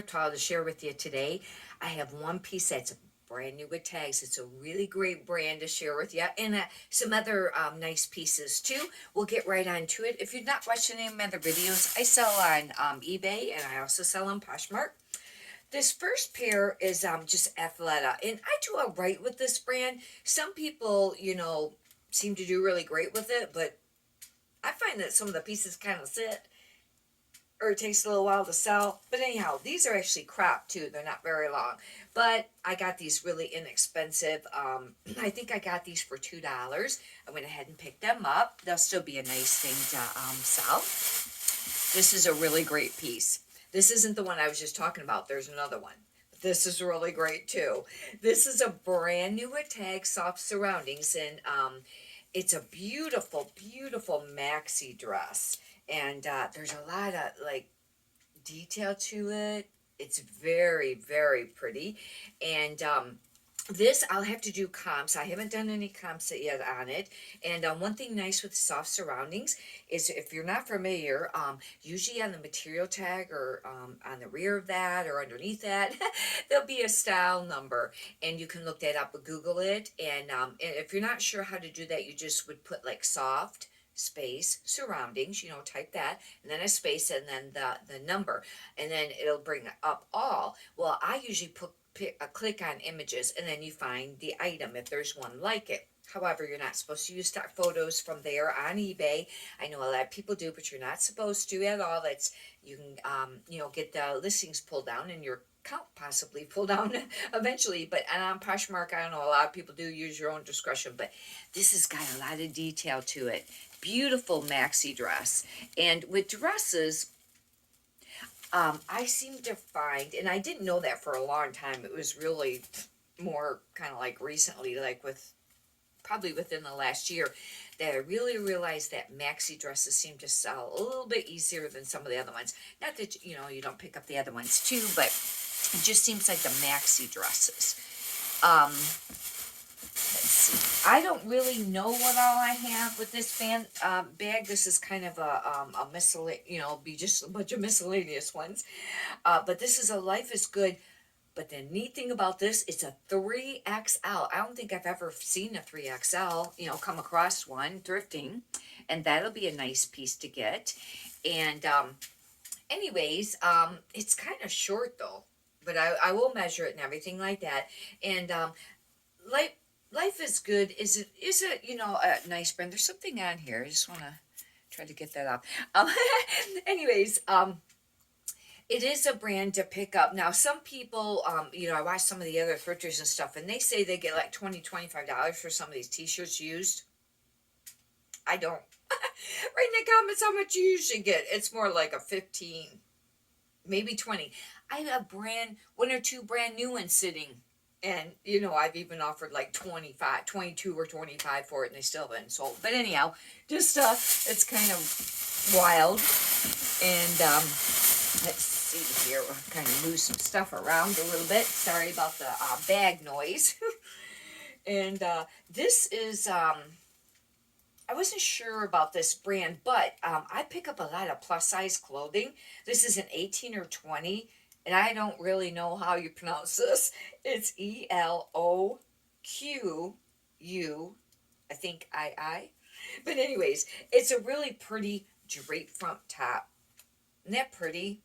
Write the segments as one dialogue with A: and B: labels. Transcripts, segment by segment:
A: tile to share with you today. I have one piece that's brand new with tags. It's a really great brand to share with you, and some other nice pieces too. We'll get right on to it. If you've not watched any of my other videos, I sell on eBay, and I also sell on Poshmark. This first pair is just Athleta, and I do all right with this brand. Some people, seem to do really great with it, but I find that some of the pieces kind of sit, or it takes a little while to sell. But anyhow, these are actually cropped too. They're not very long. But I got these really inexpensive. I think I got these for $2. I went ahead and picked them up. They'll still be a nice thing to sell. This is a really great piece. This isn't the one I was just talking about. There's another one. This is really great too. This is a brand new tag, soft surroundings, and it's a beautiful, beautiful maxi dress. And there's a lot of like detail to it. It's very, very pretty. And this I'll have to do comps. I haven't done any comps yet on it. And one thing nice with soft surroundings is, if you're not familiar, usually on the material tag, or on the rear of that or underneath that, there'll be a style number, and you can look that up or Google it. And if you're not sure how to do that, you just would put like soft space surroundings, type that, and then a space, and then the number, and then it'll bring up all. Well, I usually click on images, and then you find the item if there's one like it. However, you're not supposed to use stock photos from there on eBay. I know a lot of people do, but you're not supposed to at all. That's, you can get the listings pulled down, and your account possibly pulled down eventually. But on Poshmark, I don't know, a lot of people do. Use your own discretion. But this has got a lot of detail to it. Beautiful maxi dress. And with dresses, I seem to find, and I didn't know that for a long time, it was really more kind of like recently, like probably within the last year, that I really realized that maxi dresses seem to sell a little bit easier than some of the other ones. Not that, you don't pick up the other ones too, but it just seems like the maxi dresses. Let's see. I don't really know what all I have with this bag. This is kind of a miscellaneous, be just a bunch of miscellaneous ones. But this is a Life is Good. But the neat thing about this, it's a 3XL. I don't think I've ever seen a 3XL, come across one thrifting. And that'll be a nice piece to get. And anyways, it's kind of short though. But I will measure it and everything like that. And Life is Good is a nice brand. There's something on here. I just want to try to get that up. Anyways, it is a brand to pick up. Now, some people, I watch some of the other thrifters and stuff, and they say they get like $20-$25 for some of these t-shirts used. I don't. Write in the comments how much you usually get. It's more like a 15, maybe 20. I have one or two brand new ones sitting. And, I've even offered like 22 or 25 for it, and they still haven't sold. But anyhow, just, it's kind of wild. And, let's see here. We'll kind of move some stuff around a little bit. Sorry about the bag noise. And this is, I wasn't sure about this brand, but I pick up a lot of plus-size clothing. This is an 18 or 20. And I don't really know how you pronounce this. It's ELOQU, I think II. But anyways, it's a really pretty drape front top. Isn't that pretty?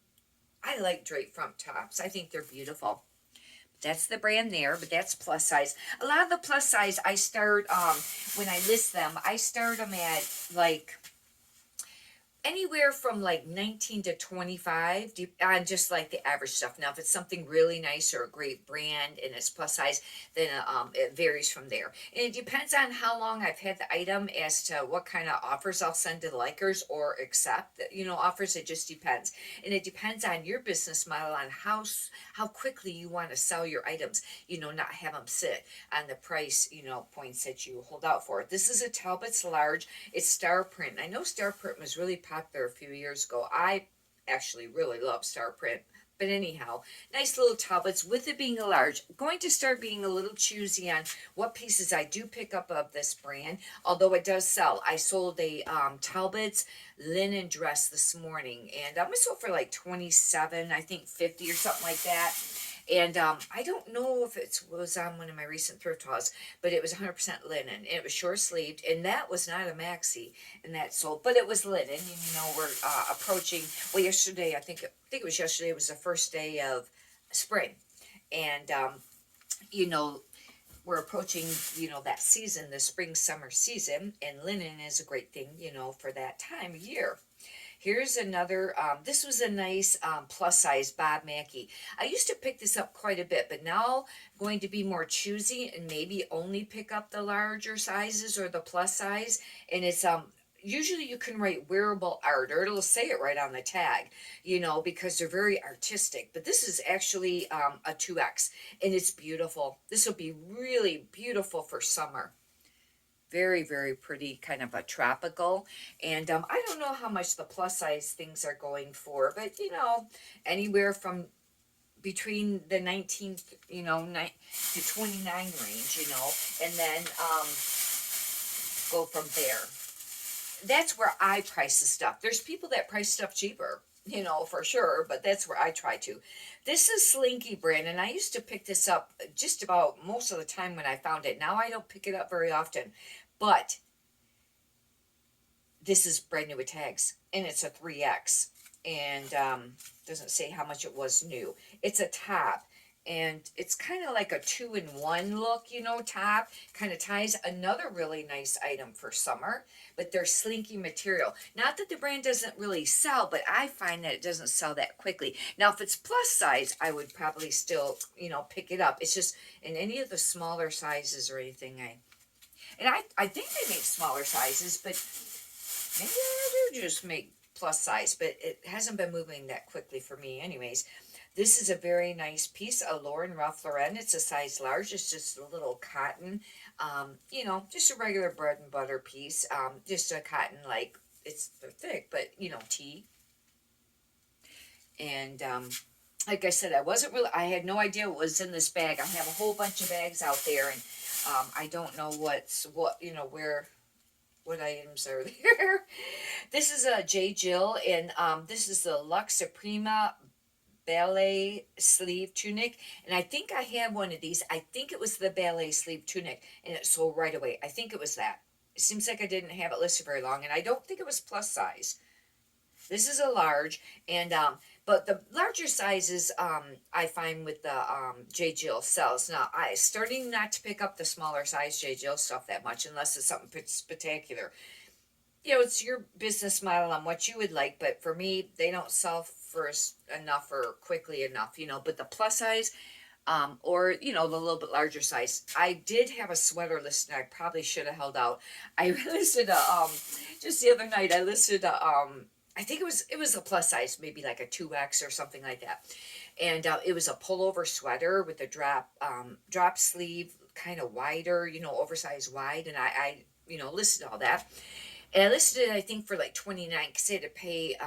A: I like drape front tops. I think they're beautiful. That's the brand there, but that's plus size. A lot of the plus size, I start, when I list them, I start them at like anywhere from like 19 to 25 on just like the average stuff. Now, if it's something really nice or a great brand and it's plus size, then it varies from there. And it depends on how long I've had the item as to what kind of offers I'll send to the likers or accept. Offers, it just depends. And it depends on your business model, on how quickly you want to sell your items, not have them sit on the price, points that you hold out for. This is a Talbot's large. It's star print. I know star print was really popular a few years ago. I actually really love star print. But anyhow, nice little tablets. With it being a large, going to start being a little choosy on what pieces I do pick up of this brand, although it does sell. I sold a Talbot's linen dress this morning, and I sold for like 27, I think 50 or something like that. And I don't know if it was on one of my recent thrift hauls, but it was 100% linen. And it was short sleeved, and that was not a maxi, and that sold, but it was linen. And you know, we're approaching. Well, yesterday, I think it was yesterday. It was the first day of spring, and you know, we're approaching, you know, that season, the spring summer season, and linen is a great thing, you know, for that time of year. Here's another, this was a nice plus size Bob Mackie. I used to pick this up quite a bit, but now I'm going to be more choosy and maybe only pick up the larger sizes or the plus size. And it's usually you can write wearable art, or it'll say it right on the tag, you know, because they're very artistic. But this is actually a 2X, and it's beautiful. This will be really beautiful for summer. Very, very pretty, kind of a tropical. And I don't know how much the plus size things are going for, but you know, anywhere from between the 19, you know, to 29 range, you know, and then go from there. That's where I price the stuff. There's people that price stuff cheaper, you know, for sure, but that's where I try to. This is Slinky brand, and I used to pick this up just about most of the time when I found it. Now I don't pick it up very often, but this is brand new with tags, and it's a 3X, and doesn't say how much it was new. It's a top, and it's kind of like a 2-in-1 look, you know, top. Kind of ties. Another really nice item for summer, but they're slinky material. Not that the brand doesn't really sell, but I find that it doesn't sell that quickly. Now, if it's plus size, I would probably still, you know, pick it up. It's just in any of the smaller sizes or anything, I think they make smaller sizes, but maybe they do just make plus size, but it hasn't been moving that quickly for me anyways. This is a very nice piece, a Lauren Ralph Lauren. It's a size large. It's just a little cotton, you know, just a regular bread and butter piece. Just a cotton, like, they're thick, but, you know, tee. And like I said, I had no idea what was in this bag. I have a whole bunch of bags out there, and I don't know what items are there. This is a J. Jill, and this is the Lux Suprema ballet sleeve tunic, and I think I had one of these. I think it was the ballet sleeve tunic, and it sold right away. I think it was that. It seems like I didn't have it listed very long, and I don't think it was plus size. This is a large, and but the larger sizes I find with the J. Jill sells. Now, I starting not to pick up the smaller size J. Jill stuff that much unless it's something spectacular. You know, it's your business model on what you would like, but for me, they don't sell for enough or quickly enough, you know. But the plus size, or, you know, the little bit larger size. I did have a sweater listed. I probably should have held out. I listed just the other night, I listed I think it was a plus size, maybe like a 2X or something like that. And it was a pullover sweater with a drop sleeve, kind of wider, you know, oversized wide. And I you know, listed all that. And I listed it, I think, for like 29, because I had to pay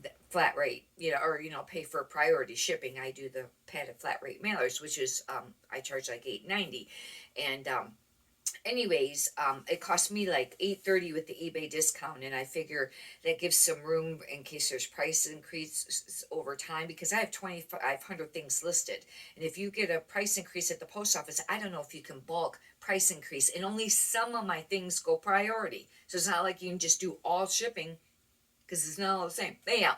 A: the flat rate, you know, or, you know, pay for priority shipping. I do the padded flat rate mailers, which is, I charge like $8.90. And anyways, it cost me like $8.30 with the eBay discount, and I figure that gives some room in case there's price increase over time, because I have 2,500 things listed, and if you get a price increase at the post office, I don't know if you can bulk price increase, and only some of my things go priority, so it's not like you can just do all shipping, because it's not all the same. Anyhow,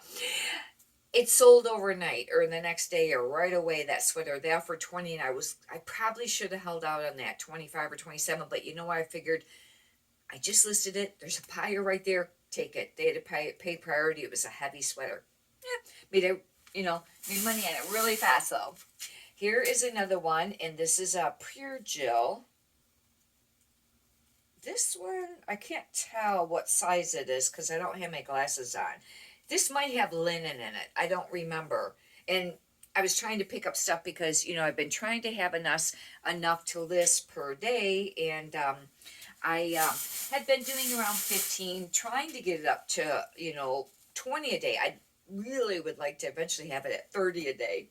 A: it sold overnight or the next day or right away, that sweater. They offered 20, and I probably should have held out on that 25 or 27, but you know what? I figured I just listed it. There's a buyer right there. Take it. They had to pay priority. It was a heavy sweater. Yeah, made money on it really fast though. Here is another one, and this is a Pure Jill. This one, I can't tell what size it is because I don't have my glasses on. This might have linen in it. I don't remember. And I was trying to pick up stuff because, you know, I've been trying to have enough to list per day. And I had been doing around 15, trying to get it up to, you know, 20 a day. I really would like to eventually have it at 30 a day.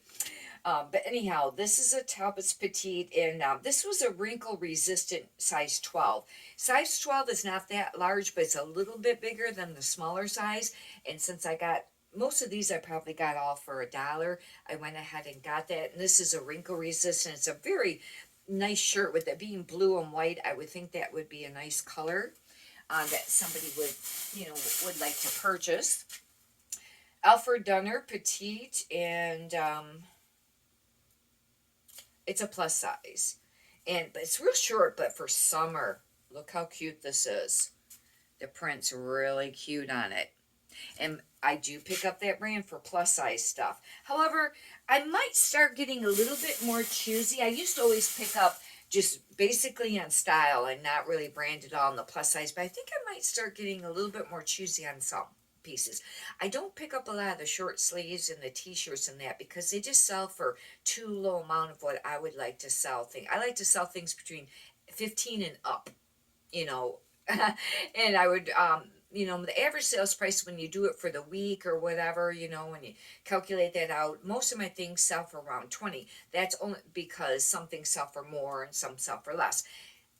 A: But anyhow, this is a Talbot's Petite, and this was a wrinkle resistant size 12. Size 12 is not that large, but it's a little bit bigger than the smaller size. And since I got most of these, I probably got all for $1. I went ahead and got that. And this is a wrinkle resistant. It's a very nice shirt. With it being blue and white, I would think that would be a nice color that somebody would, would like to purchase. Alfred Dunner Petite, and it's a plus size, but it's real short. But for summer, look how cute this is. The print's really cute on it, and I do pick up that brand for plus size stuff. However, I might start getting a little bit more choosy. I used to always pick up just basically on style and not really brand at all in the plus size, but I think I might start getting a little bit more choosy on some pieces. I don't pick up a lot of the short sleeves and the t-shirts and that because they just sell for too low amount of what I would like to sell things. I like to sell things between 15 and up, and I would the average sales price when you do it for the week or whatever, when you calculate that out, most of my things sell for around 20. That's only because some things sell for more and some sell for less.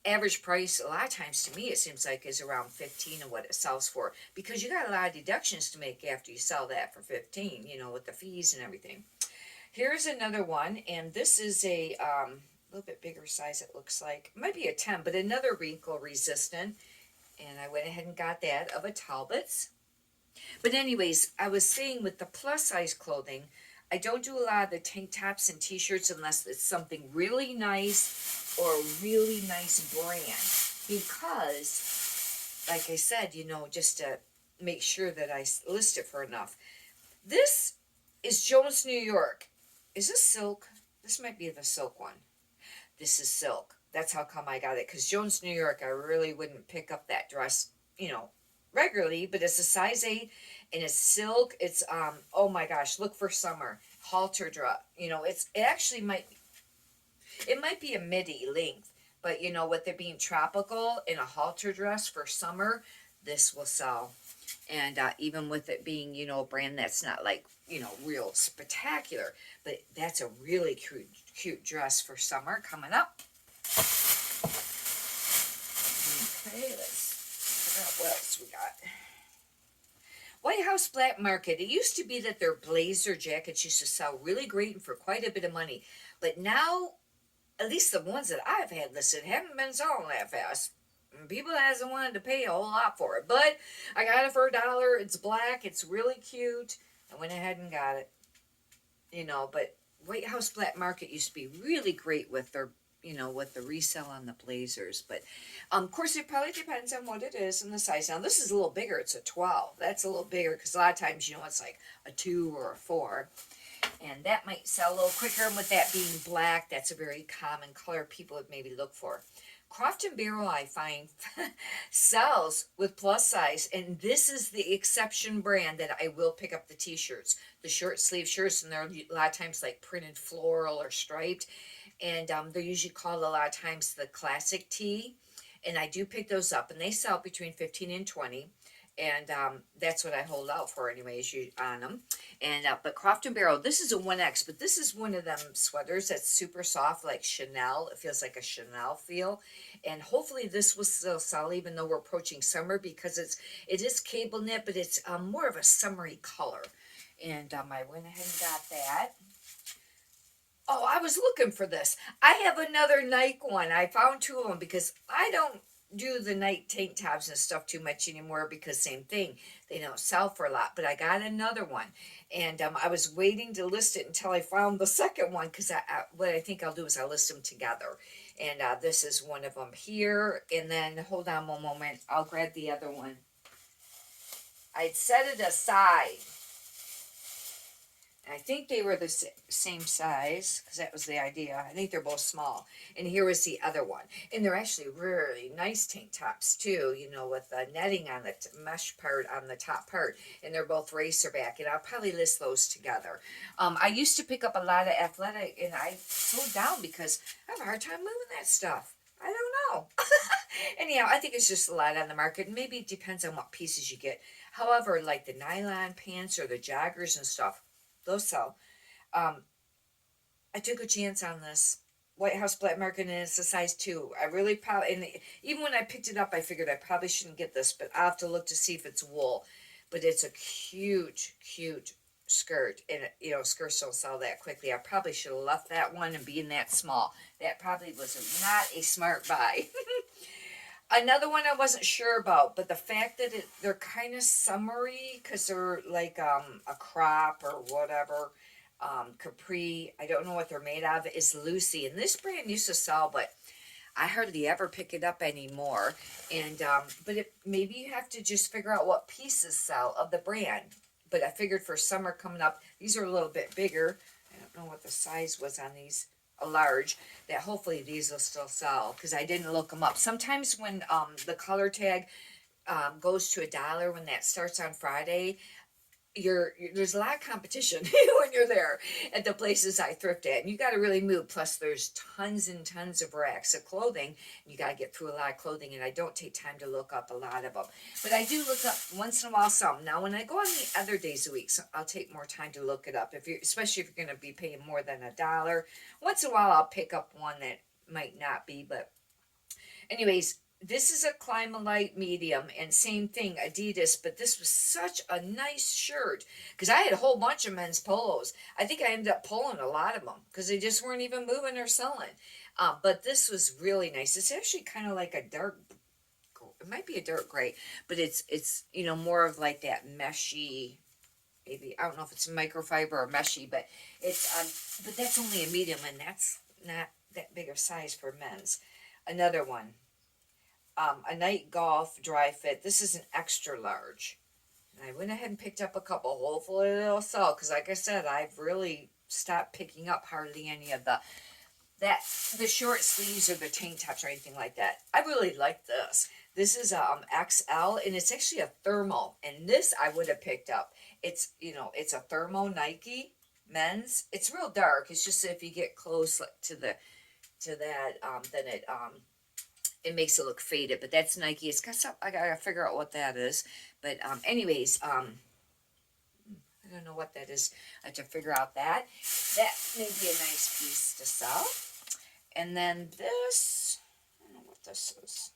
A: Average price, a lot of times to me, it seems like is around 15 of what it sells for, because you got a lot of deductions to make after you sell that for 15, with the fees and everything. Here's another one, and this is a little bit bigger size, it looks like. It might be a 10, but another wrinkle resistant. And I went ahead and got that of a Talbot's. But anyways, I was saying with the plus size clothing, I don't do a lot of the tank tops and t-shirts unless it's something really nice or a really nice brand. Because, like I said, just to make sure that I list it for enough. This is Jones, New York. Is this silk? This might be the silk one. This is silk. That's how come I got it. Because Jones, New York, I really wouldn't pick up that dress, regularly. But it's a size 8, and it's silk. It's, oh my gosh, look for summer. Halter dress. It actually might be a midi length. But, with it being tropical in a halter dress for summer, this will sell. And even with it being, a brand that's not like, real spectacular. But that's a really cute dress for summer coming up. Okay, let's figure out what else we got. White House Black Market. It used to be that their blazer jackets used to sell really great and for quite a bit of money. But now, at least the ones that I've had listed haven't been selling that fast. People hasn't wanted to pay a whole lot for it. But I got it for $1. It's black. It's really cute. I went ahead and got it. But White House Black Market used to be really great with their with the resale on the blazers. But, of course, it probably depends on what it is and the size. Now, this is a little bigger. It's a 12. That's a little bigger because a lot of times, it's like a 2 or a 4. And that might sell a little quicker. And with that being black, that's a very common color people would maybe look for. Croft & Barrel, I find, sells with plus size. And this is the exception brand that I will pick up the t-shirts. The short sleeve shirts, and they're a lot of times like printed floral or striped. And they're usually called a lot of times the classic tee. And I do pick those up. And they sell between 15 and 20. And that's what I hold out for anyways on them. And but Croft & Barrel, this is a 1X. But this is one of them sweaters that's super soft like Chanel. It feels like a Chanel feel. And hopefully this will still sell even though we're approaching summer. Because it is cable knit. But it's more of a summery color. And I went ahead and got that. Oh, I was looking for this. I have another Nike one. I found 2 of them because I don't do the Nike tank tops and stuff too much anymore because same thing. They don't sell for a lot. But I got another one. And I was waiting to list it until I found the second one because what I think I'll do is I'll list them together. And this is one of them here. And then, hold on one moment. I'll grab the other one. I'd set it aside. I think they were the same size, because that was the idea. I think they're both small. And here was the other one. And they're actually really nice tank tops, too, with the netting on the mesh part on the top part. And they're both racerback. And I'll probably list those together. I used to pick up a lot of athletic, and I slowed down because I have a hard time moving that stuff. I don't know. Anyhow, I think it's just a lot on the market. And maybe it depends on what pieces you get. However, like the nylon pants or the joggers and stuff, those sell. Um, I took a chance on this White House black market, and it's a size 2. I really probably, and even when I picked it up, I figured I probably shouldn't get this, but I'll have to look to see if it's wool. But it's a cute skirt, and skirts don't sell that quickly. I probably should have left that one and being that small. That probably was not a smart buy. Another one I wasn't sure about, but the fact that they're kind of summery because they're like a crop or whatever, capri. I don't know what they're made of. Is Lucy, and this brand used to sell, but I hardly ever pick it up anymore. And but maybe you have to just figure out what pieces sell of the brand. But I figured for summer coming up, these are a little bit bigger. I don't know what the size was on these. A large, that hopefully these will still sell because I didn't look them up. Sometimes when the color tag goes to $1 when that starts on Friday, there's a lot of competition when you're there at the places I thrift at, and you got to really move. Plus, there's tons and tons of racks of clothing, and you got to get through a lot of clothing. And I don't take time to look up a lot of them, but I do look up once in a while some. Now, when I go on the other days of the week, so I'll take more time to look it up. Especially if you're going to be paying more than $1, once in a while I'll pick up one that might not be. But, anyways. This is a Climalite medium, and same thing, Adidas, but this was such a nice shirt because I had a whole bunch of men's polos. I think I ended up pulling a lot of them because they just weren't even moving or selling. But this was really nice. It's actually kind of like a dark, it might be a dark gray, but it's more of like that meshy, maybe, I don't know if it's microfiber or meshy, but but that's only a medium, and that's not that big of size for men's. Another one. A night golf dry fit. This is an extra large. And I went ahead and picked up a couple. Hopefully they'll sell because, like I said, I've really stopped picking up hardly any of the short sleeves or the tank tops or anything like that. I really like this. This is XL, and it's actually a thermal. And this I would have picked up. It's it's a thermal Nike men's. It's real dark. It's just if you get close to that, then it makes it look faded, but that's Nike. It's got some, I gotta figure out what that is. But anyways, I don't know what that is. I have to figure out that. That may be a nice piece to sell. And then this, I don't know what this is.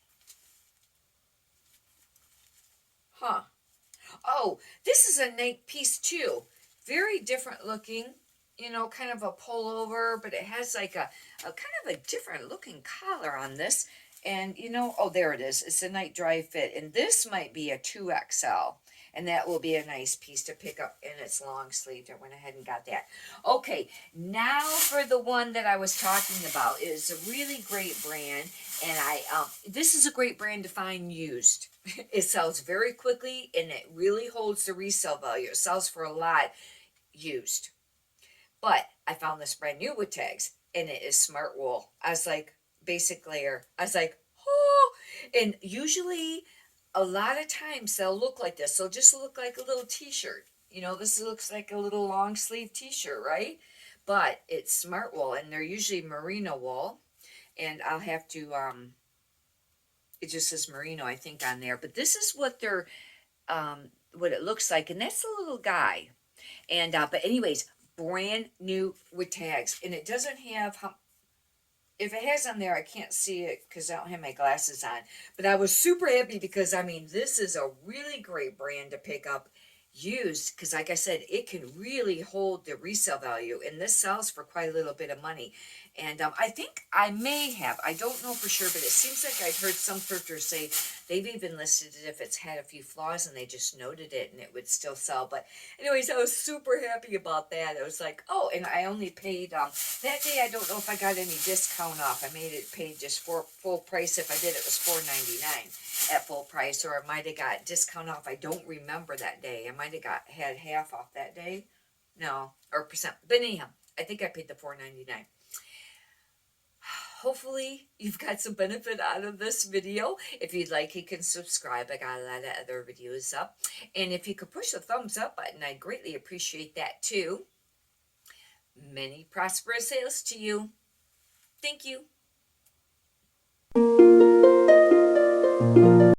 A: Huh. Oh, this is a nice piece too. Very different looking. Kind of a pullover, but it has like a kind of a different looking collar on this. And oh, there it is. It's a night dry fit. And this might be a 2XL. And that will be a nice piece to pick up in its long sleeve. I went ahead and got that. Okay, now for the one that I was talking about. It is a really great brand. And this is a great brand to find used. It sells very quickly, and it really holds the resale value. It sells for a lot used. But I found this brand new with tags, and it is SmartWool. I was like, basic layer. I was like, oh, and usually a lot of times they'll look like this. They'll just look like a little t-shirt. This looks like a little long sleeve t-shirt, right? But it's SmartWool, and they're usually merino wool. And I'll have to, it just says merino, I think, on there. But this is what what it looks like. And that's a little guy. And, but anyways, brand new with tags. And it doesn't have, if it has on there, I can't see it because I don't have my glasses on. But I was super happy because, this is a really great brand to pick up used because, like I said, it can really hold the resale value. And this sells for quite a little bit of money. And I think I may have, I don't know for sure, but it seems like I've heard some thrifters say they've even listed it if it's had a few flaws and they just noted it and it would still sell. But anyways, I was super happy about that. I was like, oh, and I only paid, that day I don't know if I got any discount off. I made it paid just for full price. If I did, it was $4.99 at full price, or I might have got discount off. I don't remember that day. I might have had half off that day. No, or percent. But anyhow, I think I paid the $4.99. Hopefully you've got some benefit out of this video. If you'd like, you can subscribe. I got a lot of other videos up. And if you could push the thumbs up button, I'd greatly appreciate that too. Many prosperous sales to you. Thank you.